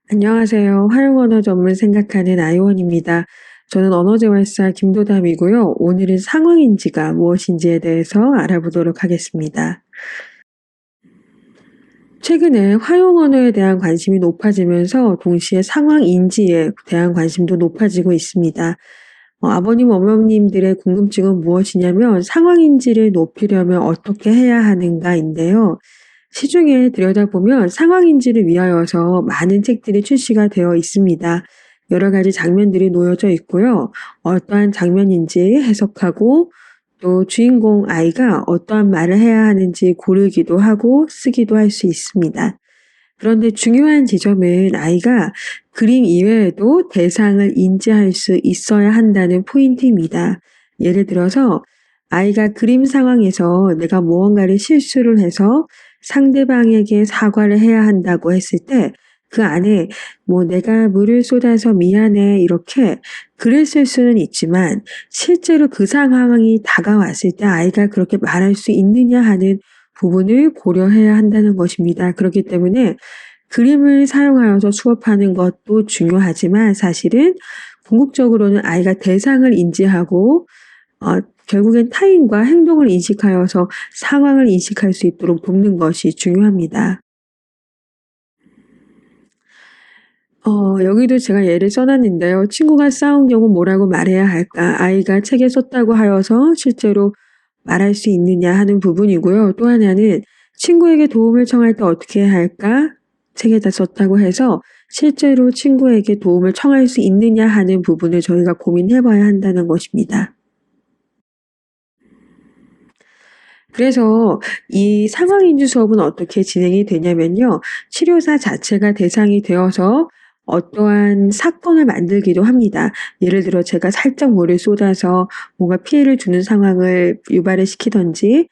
안녕하세요. 활용 언어 전문 생각하는 아이원입니다. 저는 언어재활사 김도담이고요. 오늘은 상황인지가 무엇인지에 대해서 알아보도록 하겠습니다. 최근에 활용 언어에 대한 관심이 높아지면서 동시에 상황인지에 대한 관심도 높아지고 있습니다. 아버님, 어머님들의 궁금증은 무엇이냐면 상황인지를 높이려면 어떻게 해야 하는가인데요. 시중에 들여다보면 상황인지를 위하여서 많은 책들이 출시가 되어 있습니다. 여러 가지 장면들이 놓여져 있고요. 어떠한 장면인지 해석하고 또 주인공 아이가 어떠한 말을 해야 하는지 고르기도 하고 쓰기도 할 수 있습니다. 그런데 중요한 지점은 아이가 그림 이외에도 대상을 인지할 수 있어야 한다는 포인트입니다. 예를 들어서 아이가 그림 상황에서 내가 무언가를 실수를 해서 상대방에게 사과를 해야 한다고 했을 때 그 안에 내가 물을 쏟아서 미안해 이렇게 글을 쓸 수는 있지만 실제로 그 상황이 다가왔을 때 아이가 그렇게 말할 수 있느냐 하는 부분을 고려해야 한다는 것입니다. 그렇기 때문에 그림을 사용하여서 수업하는 것도 중요하지만 사실은 궁극적으로는 아이가 대상을 인지하고 결국엔 타인과 행동을 인식하여서 상황을 인식할 수 있도록 돕는 것이 중요합니다. 여기도 제가 예를 써놨는데요. 친구가 싸운 경우 뭐라고 말해야 할까? 아이가 책에 썼다고 하여서 실제로 말할 수 있느냐 하는 부분이고요. 또 하나는 친구에게 도움을 청할 때 어떻게 해야 할까? 책에다 썼다고 해서 실제로 친구에게 도움을 청할 수 있느냐 하는 부분을 저희가 고민해 봐야 한다는 것입니다. 그래서 이 상황인지 수업은 어떻게 진행이 되냐면요. 치료사 자체가 대상이 되어서 어떠한 사건을 만들기도 합니다. 예를 들어 제가 살짝 물을 쏟아서 뭔가 피해를 주는 상황을 유발을 시키든지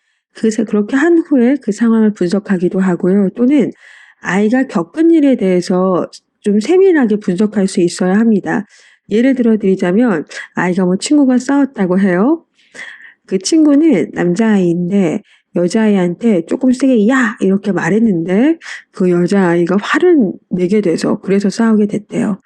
그렇게 한 후에 그 상황을 분석하기도 하고요. 또는 아이가 겪은 일에 대해서 좀 세밀하게 분석할 수 있어야 합니다. 예를 들어 드리자면 아이가 친구가 싸웠다고 해요. 그 친구는 남자아이인데 여자아이한테 조금 세게 야! 이렇게 말했는데 그 여자아이가 화를 내게 돼서 그래서 싸우게 됐대요.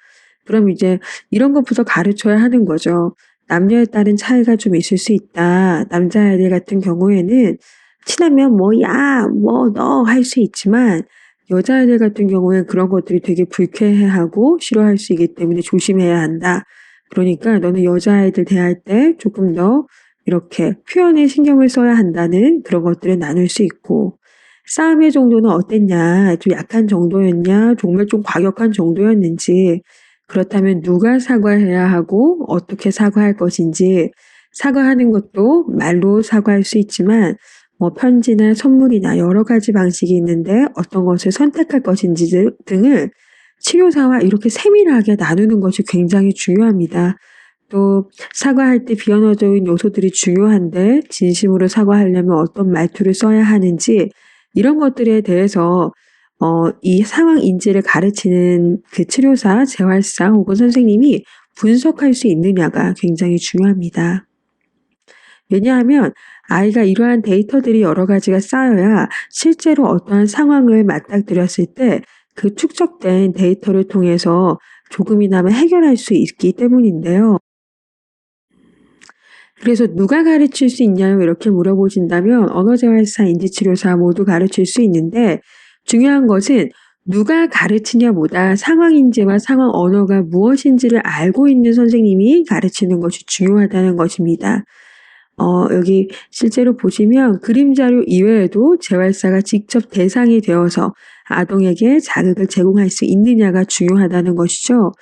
그럼 이제 이런 것부터 가르쳐야 하는 거죠. 남녀에 따른 차이가 좀 있을 수 있다. 남자아이들 같은 경우에는 친하면 야, 너 할 수 있지만 여자아이들 같은 경우엔 그런 것들이 되게 불쾌해하고 싫어할 수 있기 때문에 조심해야 한다. 그러니까 너는 여자아이들 대할 때 조금 더 이렇게 표현에 신경을 써야 한다는 그런 것들을 나눌 수 있고 싸움의 정도는 어땠냐, 좀 약한 정도였냐, 정말 좀 과격한 정도였는지, 그렇다면 누가 사과해야 하고 어떻게 사과할 것인지, 사과하는 것도 말로 사과할 수 있지만 편지나 선물이나 여러 가지 방식이 있는데 어떤 것을 선택할 것인지 등을 치료사와 이렇게 세밀하게 나누는 것이 굉장히 중요합니다. 또 사과할 때 비언어적인 요소들이 중요한데 진심으로 사과하려면 어떤 말투를 써야 하는지 이런 것들에 대해서 이 상황 인지를 가르치는 그 치료사, 재활사 혹은 선생님이 분석할 수 있느냐가 굉장히 중요합니다. 왜냐하면 아이가 이러한 데이터들이 여러 가지가 쌓여야 실제로 어떠한 상황을 맞닥뜨렸을 때 그 축적된 데이터를 통해서 조금이나마 해결할 수 있기 때문인데요. 그래서 누가 가르칠 수 있냐고 이렇게 물어보신다면 언어재활사, 인지치료사 모두 가르칠 수 있는데 중요한 것은 누가 가르치냐보다 상황인지와 상황 언어가 무엇인지를 알고 있는 선생님이 가르치는 것이 중요하다는 것입니다. 여기 실제로 보시면 그림 자료 이외에도 재활사가 직접 대상이 되어서 아동에게 자극을 제공할 수 있느냐가 중요하다는 것이죠.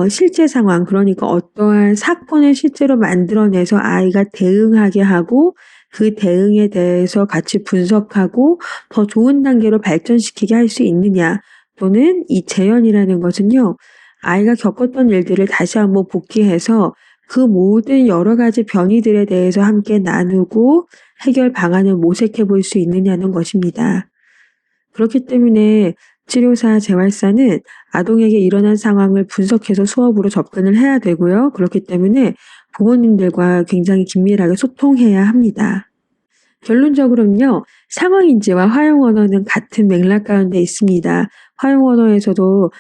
실제 상황, 그러니까 어떠한 사건을 실제로 만들어내서 아이가 대응하게 하고 그 대응에 대해서 같이 분석하고 더 좋은 단계로 발전시키게 할 수 있느냐, 또는 이 재현이라는 것은요, 아이가 겪었던 일들을 다시 한번 복기해서 그 모든 여러 가지 변이들에 대해서 함께 나누고 해결 방안을 모색해 볼 수 있느냐는 것입니다. 그렇기 때문에 치료사, 재활사는 아동에게 일어난 상황을 분석해서 수업으로 접근을 해야 되고요. 그렇기 때문에 부모님들과 굉장히 긴밀하게 소통해야 합니다. 결론적으로는요. 상황인지와 활용 언어는 같은 맥락 가운데 있습니다. 활용 언어에서도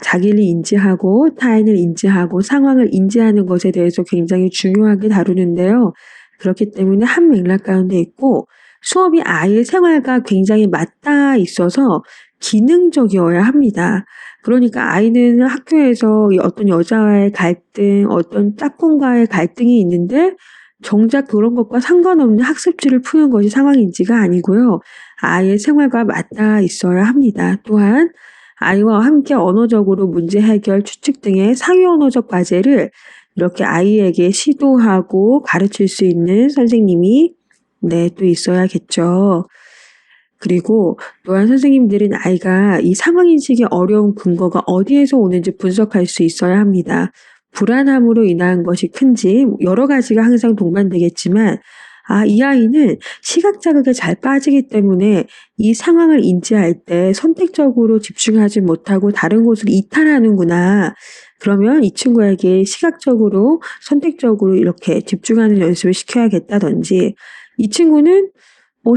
자기를 인지하고 타인을 인지하고 상황을 인지하는 것에 대해서 굉장히 중요하게 다루는데요. 그렇기 때문에 한 맥락 가운데 있고 수업이 아이의 생활과 굉장히 맞닿아 있어서 기능적이어야 합니다. 그러니까 아이는 학교에서 어떤 여자와의 갈등, 어떤 짝꿍과의 갈등이 있는데 정작 그런 것과 상관없는 학습지를 푸는 것이 상황인지가 아니고요. 아이의 생활과 맞닿아 있어야 합니다. 또한 아이와 함께 언어적으로 문제 해결, 추측 등의 상위 언어적 과제를 이렇게 아이에게 시도하고 가르칠 수 있는 선생님이 또 있어야겠죠. 그리고 또한 선생님들은 아이가 이 상황인식의 어려운 근거가 어디에서 오는지 분석할 수 있어야 합니다. 불안함으로 인한 것이 큰지 여러 가지가 항상 동반되겠지만 이 아이는 시각 자극에 잘 빠지기 때문에 이 상황을 인지할 때 선택적으로 집중하지 못하고 다른 곳을 이탈하는구나. 그러면 이 친구에게 시각적으로 선택적으로 이렇게 집중하는 연습을 시켜야겠다든지 이 친구는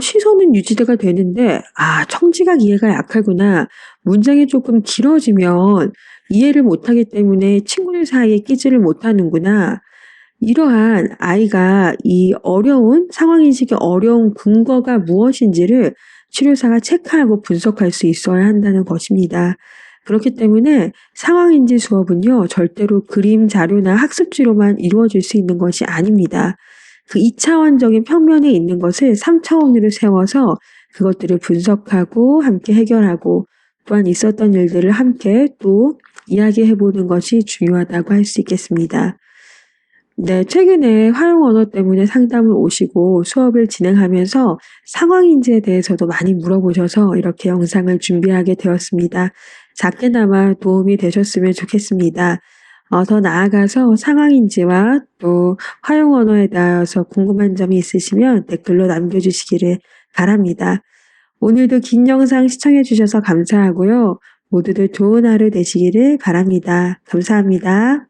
시선은 유지가 되는데 청지각 이해가 약하구나. 문장이 조금 길어지면 이해를 못하기 때문에 친구들 사이에 끼지를 못하는구나. 이러한 아이가 이 어려운 상황인식의 어려운 근거가 무엇인지를 치료사가 체크하고 분석할 수 있어야 한다는 것입니다. 그렇기 때문에 상황인지 수업은요. 절대로 그림, 자료나 학습지로만 이루어질 수 있는 것이 아닙니다. 그 2차원적인 평면에 있는 것을 3차원으로 세워서 그것들을 분석하고 함께 해결하고 또한 있었던 일들을 함께 또 이야기해보는 것이 중요하다고 할 수 있겠습니다. 최근에 활용 언어 때문에 상담을 오시고 수업을 진행하면서 상황인지에 대해서도 많이 물어보셔서 이렇게 영상을 준비하게 되었습니다. 작게나마 도움이 되셨으면 좋겠습니다. 더 나아가서 상황인지와 또 활용 언어에 대하여서 궁금한 점이 있으시면 댓글로 남겨주시기를 바랍니다. 오늘도 긴 영상 시청해 주셔서 감사하고요. 모두들 좋은 하루 되시기를 바랍니다. 감사합니다.